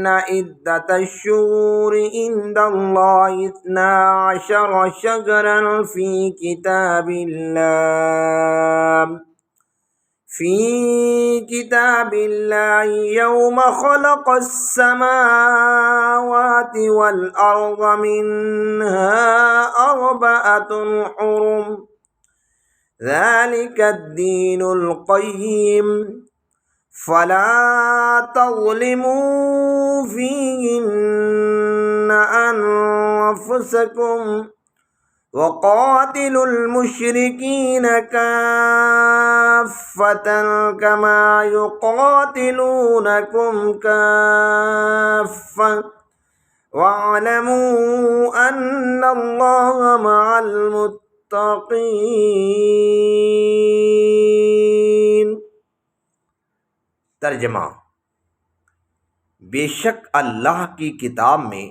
إن عدة الشهور عند الله 12 شهرا في كتاب الله يوم خلق السماوات والأرض منها 4 حرم ذلك الدين القيم فلا تظلموا فيهن أنفسكم وقاتلوا المشركين كافة كما يقاتلونكم كافة واعلموا أن الله مع المتقين۔ ترجمہ: بے شک اللہ کی کتاب میں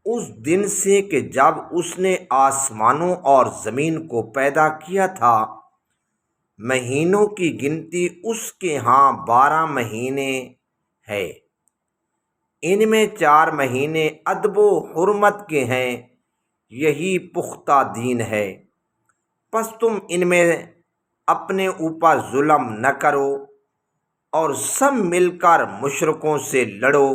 اس دن سے کہ جب اس نے آسمانوں اور زمین کو پیدا کیا تھا، مہینوں کی گنتی اس کے ہاں 12 مہینے ہے۔ ان میں 4 مہینے ادب و حرمت کے ہیں، یہی پختہ دین ہے۔ پس تم ان میں اپنے اوپر ظلم نہ کرو اور سب مل کر مشرکوں سے لڑو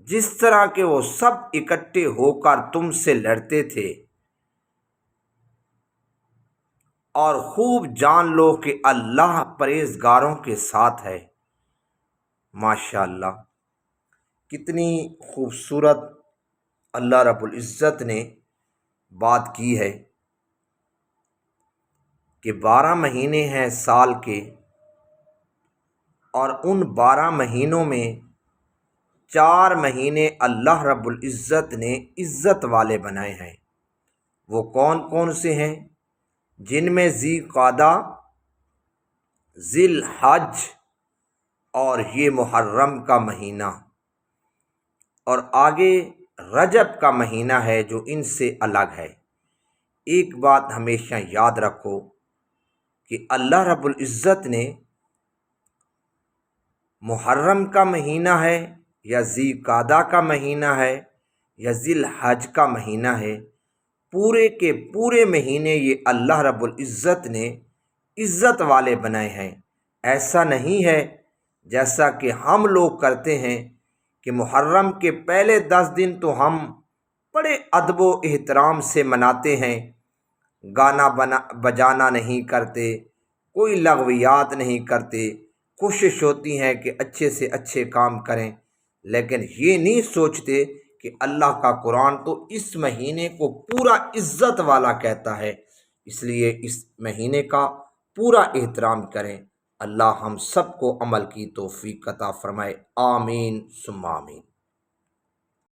جس طرح کہ وہ سب اکٹھے ہو کر تم سے لڑتے تھے، اور خوب جان لو کہ اللہ پرہیزگاروں کے ساتھ ہے۔ ماشاءاللہ، کتنی خوبصورت اللہ رب العزت نے بات کی ہے کہ 12 مہینے ہیں سال کے، اور ان 12 مہینوں میں 4 مہینے اللہ رب العزت نے عزت والے بنائے ہیں۔ وہ کون کون سے ہیں؟ جن میں ذی القعدہ، ذی الحج اور یہ محرم کا مہینہ، اور آگے رجب کا مہینہ ہے جو ان سے الگ ہے۔ ایک بات ہمیشہ یاد رکھو کہ اللہ رب العزت نے محرم کا مہینہ ہے یا ذی القعدہ کا مہینہ ہے یا ذی الحج کا مہینہ ہے، پورے کے پورے مہینے یہ اللہ رب العزت نے عزت والے بنائے ہیں۔ ایسا نہیں ہے جیسا کہ ہم لوگ کرتے ہیں کہ محرم کے پہلے 10 دن تو ہم بڑے ادب و احترام سے مناتے ہیں، گانا بجانا نہیں کرتے، کوئی لغویات نہیں کرتے، کوشش ہوتی ہے کہ اچھے سے اچھے کام کریں، لیکن یہ نہیں سوچتے کہ اللہ کا قرآن تو اس مہینے کو پورا عزت والا کہتا ہے، اس لیے اس مہینے کا پورا احترام کریں۔ اللہ ہم سب کو عمل کی توفیق عطا فرمائے، آمین ثم آمین۔